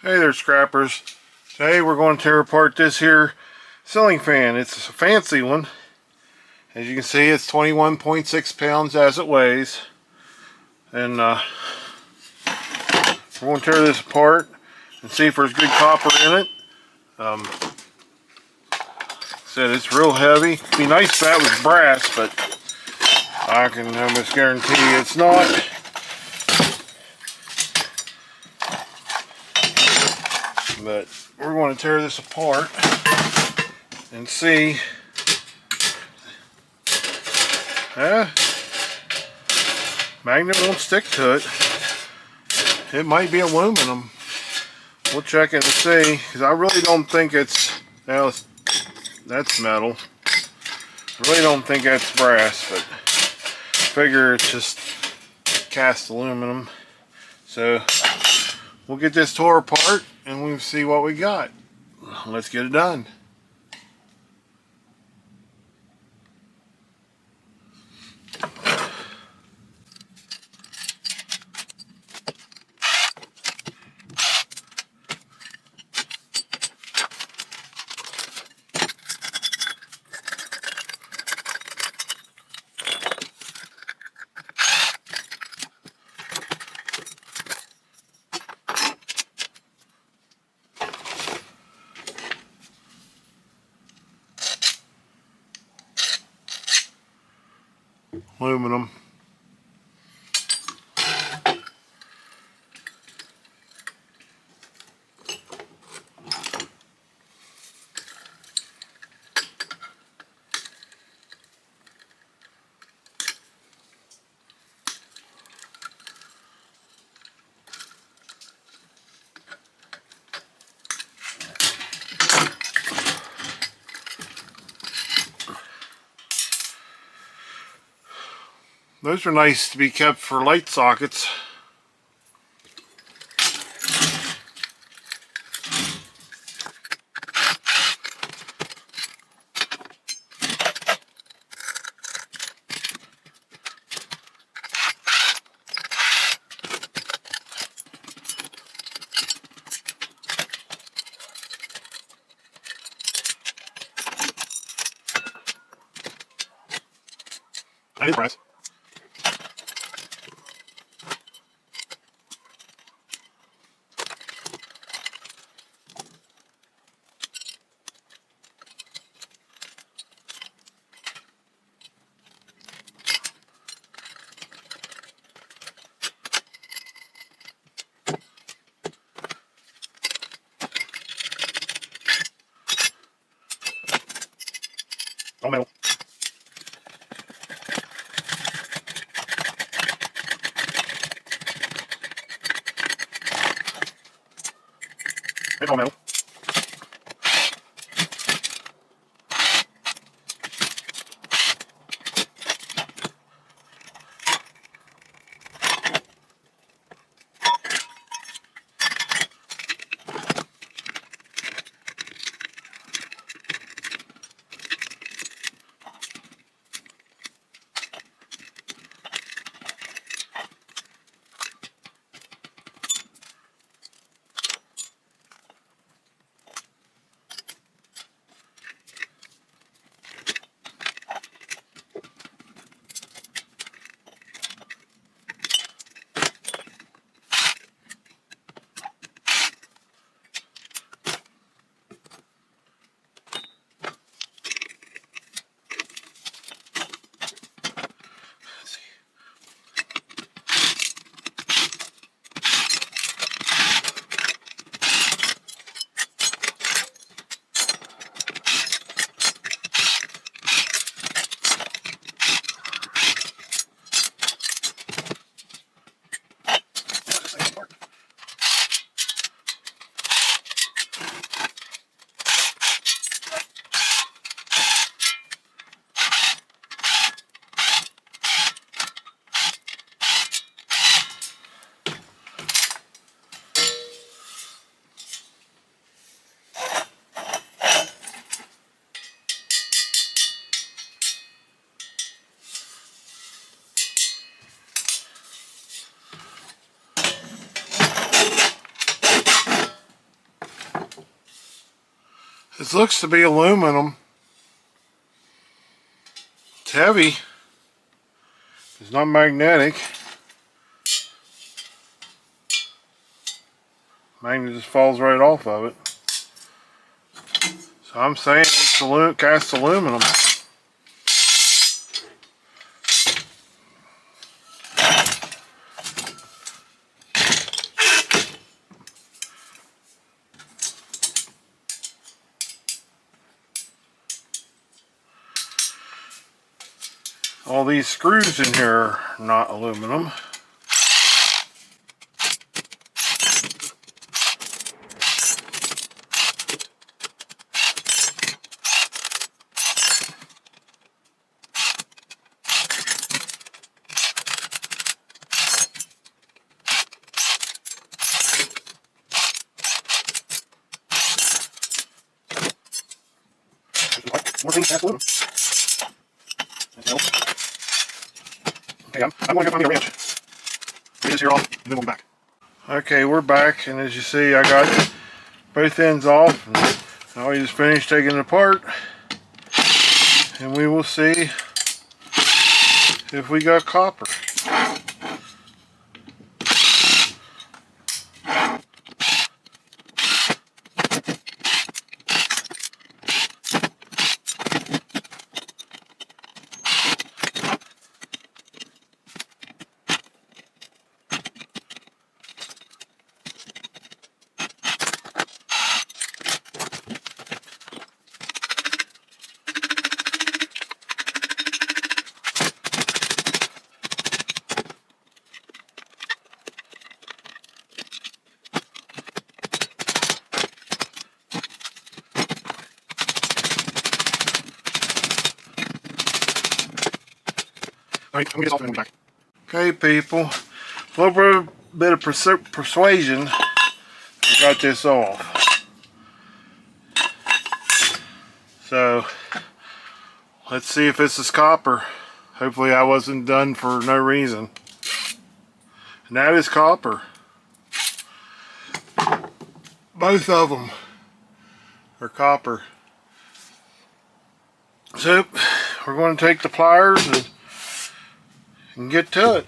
Hey there, scrappers. Today we're going to tear apart this here ceiling fan. It's a fancy one. As you can see, it's 21.6 pounds as it weighs. And we're going to tear this apart and see if there's good copper in it. Said it's real heavy. It'd be nice if that was brass, but I can almost guarantee it's not. But we're going to tear this apart and see. Magnet won't stick to it. It might be aluminum. We'll check it and see, because I really don't think it's, well, that's metal. I really don't think that's brass, but I figure it's just cast aluminum. So we'll get this tore apart and we'll see what we got. Let's get it done. Aluminum. Those are nice to be kept for light sockets. I need brass. Oh, metal. It's all metal. This looks to be aluminum. It's heavy. It's not magnetic. Magnet just falls right off of it. So I'm saying it's cast aluminum. All these screws in here are not aluminum. More things cast aluminum. Okay, I'm going to go find me a wrench. Get this here off, and then we'll be back. Okay, we're back, and as you see, I got both ends off. Now we just finished taking it apart, and we will see if we got copper. Alright, I'm going to get this off and then we'll be back. Okay, people. A little bit of persuasion. I got this off. So, let's see if this is copper. Hopefully I wasn't done for no reason. And that is copper. Both of them are copper. So, we're going to take the pliers and get to it.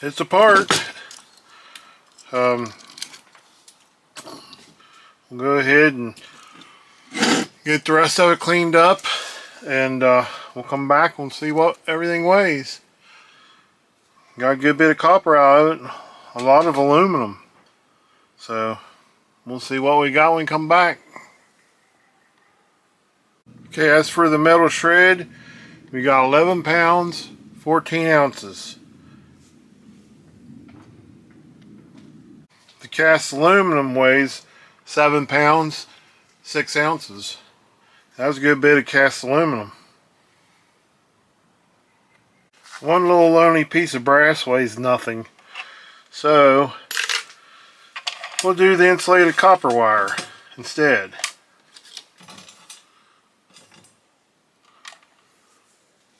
it's apart. We'll go ahead and get the rest of it cleaned up, and we'll come back and see what everything weighs. Got a good bit of copper out of it, a lot of aluminum. So we'll see what we got when we come back. Okay, as for the metal shred, we got 11 pounds, 14 ounces. The cast aluminum weighs 7 pounds, 6 ounces. That was a good bit of cast aluminum. One little lonely piece of brass weighs nothing. So we'll do the insulated copper wire instead.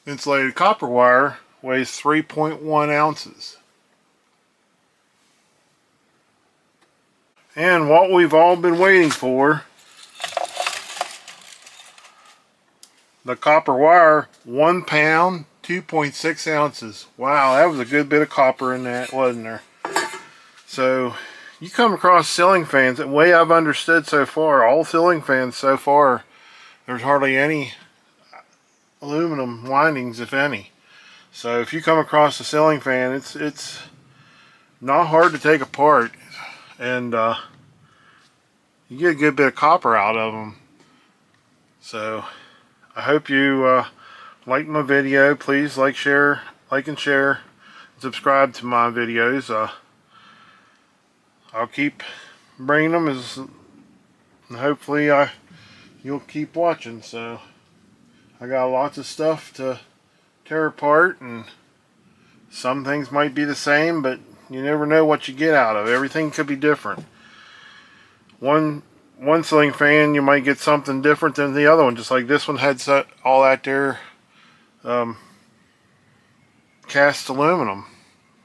Insulated copper wire weighs 3.1 ounces. And what we've all been waiting for, the copper wire, 1 pound, 2.6 ounces. Wow, that was a good bit of copper in that, wasn't there? So you come across ceiling fans, the way I've understood so far, all ceiling fans so far, there's hardly any aluminum windings, if any. So if you come across a ceiling fan, it's not hard to take apart, and you get a good bit of copper out of them. So I hope you like my video. Please like and share, subscribe to my videos. I'll keep bringing them, and hopefully you'll keep watching. So I got lots of stuff to tear apart, and some things might be the same, but you never know what you get out of it. Everything could be different. One ceiling fan, you might get something different than the other one. Just like this one had all that there cast aluminum.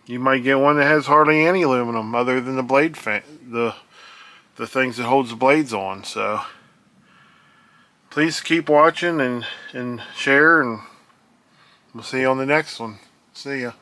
You might get one that has hardly any aluminum other than the blade fan, the things that holds the blades on. So please keep watching and share, and we'll see you on the next one. See ya.